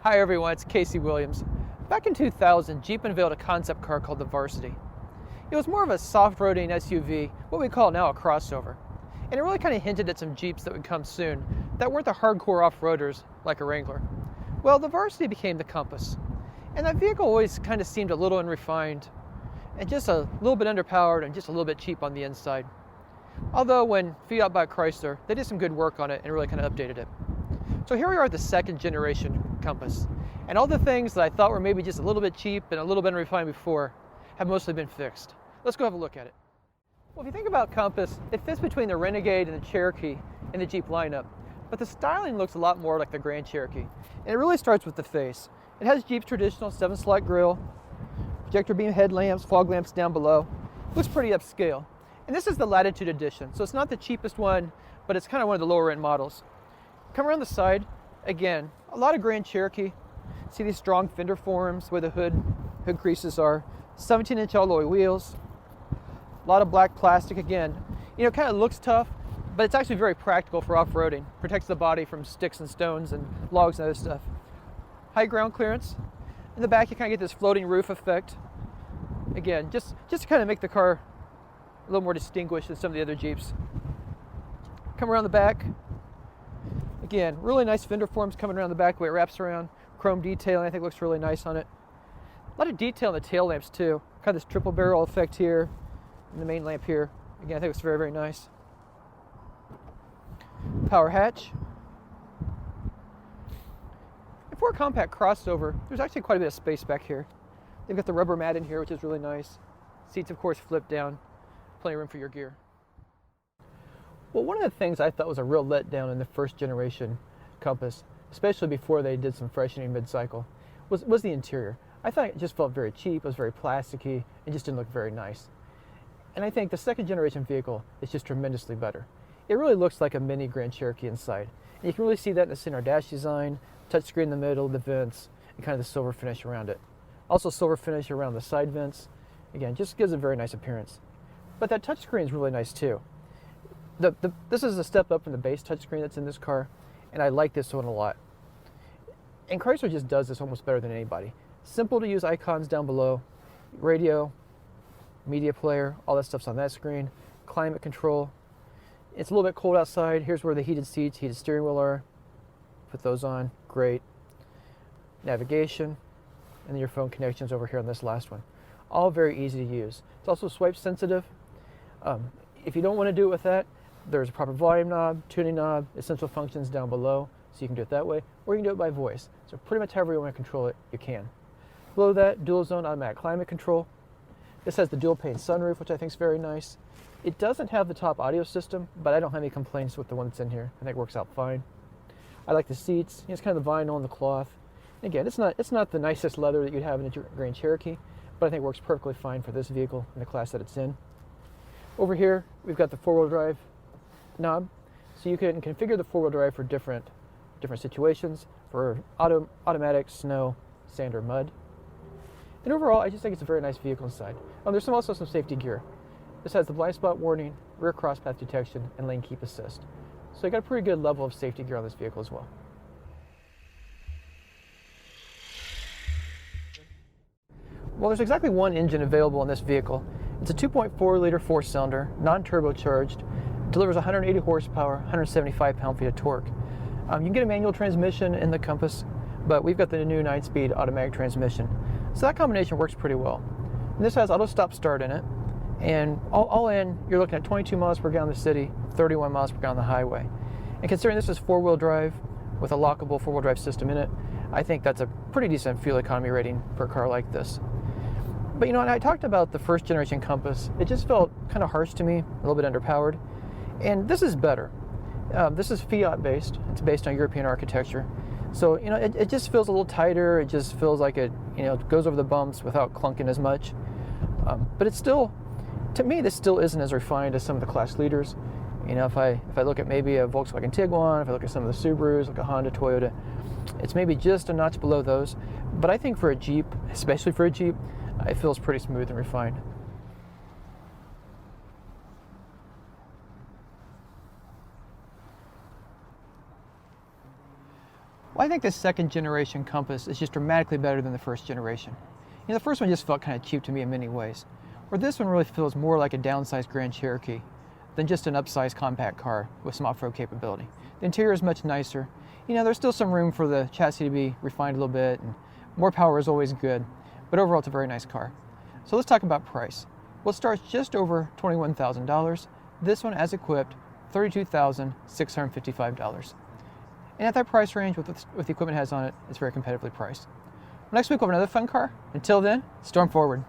Hi everyone, it's Casey Williams. Back in 2000, Jeep unveiled a concept car called the Varsity. It was more of a soft-roading SUV, what we call now a crossover. And it really kind of hinted at some Jeeps that would come soon that weren't the hardcore off-roaders like a Wrangler. Well, the Varsity became the Compass. And that vehicle always kind of seemed a little unrefined and just a little bit underpowered and just a little bit cheap on the inside. Although when Fiat bought Chrysler, they did some good work on it and really kind of updated it. So here we are at the second generation Compass. And all the things that I thought were maybe just a little bit cheap and a little bit unrefined before have mostly been fixed. Let's go have a look at it. Well, if you think about Compass, it fits between the Renegade and the Cherokee in the Jeep lineup. But the styling looks a lot more like the Grand Cherokee. And it really starts with the face. It has Jeep's traditional 7-slot grille, projector beam headlamps, fog lamps down below. Looks pretty upscale. And this is the Latitude edition, so it's not the cheapest one, but it's kind of one of the lower end models. Come around the side, again, a lot of Grand Cherokee. See these strong fender forms where the hood creases are. 17-inch alloy wheels. A lot of black plastic again. You know, it kind of looks tough, but it's actually very practical for off-roading. Protects the body from sticks and stones and logs and other stuff. High ground clearance. In the back, you kind of get this floating roof effect. Again, just to kind of make the car a little more distinguished than some of the other Jeeps. Come around the back. Again, really nice fender forms coming around the back, the way it wraps around. Chrome detailing, I think looks really nice on it. A lot of detail in the tail lamps too. Kind of this triple barrel effect here, and the main lamp here. Again, I think it's very, very nice. Power hatch. And for a compact crossover, there's actually quite a bit of space back here. They've got the rubber mat in here, which is really nice. Seats, of course, flip down. Plenty of room for your gear. Well, one of the things I thought was a real letdown in the first generation Compass, especially before they did some freshening mid-cycle, was the interior. I thought it just felt very cheap, it was very plasticky, and just didn't look very nice. And I think the second generation vehicle is just tremendously better. It really looks like a mini Grand Cherokee inside. And you can really see that in the center dash design, touchscreen in the middle, the vents, and kind of the silver finish around it. Also silver finish around the side vents. Again, just gives a very nice appearance. But that touchscreen is really nice too. This is a step up from the base touchscreen that's in this car, and I like this one a lot. And Chrysler just does this almost better than anybody. Simple to use icons down below, radio, media player, all that stuff's on that screen, climate control. It's a little bit cold outside. Here's where the heated seats, heated steering wheel are. Put those on, great. Navigation, and then your phone connections over here on this last one. All very easy to use. It's also swipe sensitive. If you don't want to do it with that, there's a proper volume knob, tuning knob, essential functions down below, so you can do it that way, or you can do it by voice. So pretty much however you want to control it, you can. Below that, dual zone automatic climate control. This has the dual pane sunroof, which I think is very nice. It doesn't have the top audio system, but I don't have any complaints with the one that's in here. I think it works out fine. I like the seats. It's kind of the vinyl and the cloth. And again, it's not the nicest leather that you'd have in a Grand Cherokee, but I think it works perfectly fine for this vehicle in the class that it's in. Over here, we've got the four-wheel drive knob, so you can configure the four-wheel drive for different situations, for automatic, snow, sand, or mud. And overall, I just think it's a very nice vehicle inside. There's also some safety gear. This has the blind spot warning, rear crosspath detection, and lane keep assist. So you got a pretty good level of safety gear on this vehicle as well. Well, there's exactly one engine available in this vehicle. It's a 2.4-liter four-cylinder, non-turbocharged, delivers 180 horsepower, 175 pound-feet of torque. You can get a manual transmission in the Compass, but we've got the new 9-speed automatic transmission. So that combination works pretty well. And this has auto stop start in it, and all in, you're looking at 22 miles per gallon in the city, 31 miles per gallon on the highway. And considering this is four-wheel drive with a lockable four-wheel drive system in it, I think that's a pretty decent fuel economy rating for a car like this. But you know, and I talked about the first generation Compass. It just felt kind of harsh to me, a little bit underpowered. And this is better. This is Fiat based. It's based on European architecture. So, you know, it just feels a little tighter. It just feels like it, you know, goes over the bumps without clunking as much. But it's still, to me, this still isn't as refined as some of the class leaders. You know, if I look at maybe a Volkswagen Tiguan, if I look at some of the Subarus, like a Honda, Toyota, it's maybe just a notch below those. But I think for a Jeep, especially for a Jeep, it feels pretty smooth and refined. Well, I think the second generation Compass is just dramatically better than the first generation. You know, the first one just felt kind of cheap to me in many ways, where this one really feels more like a downsized Grand Cherokee than just an upsized compact car with some off-road capability. The interior is much nicer. You know, there's still some room for the chassis to be refined a little bit, and more power is always good, but overall it's a very nice car. So let's talk about price. Well, it starts just over $21,000. This one, as equipped, $32,655. And at that price range, with the equipment it has on it, it's very competitively priced. Next week we'll have another fun car. Until then, storm forward.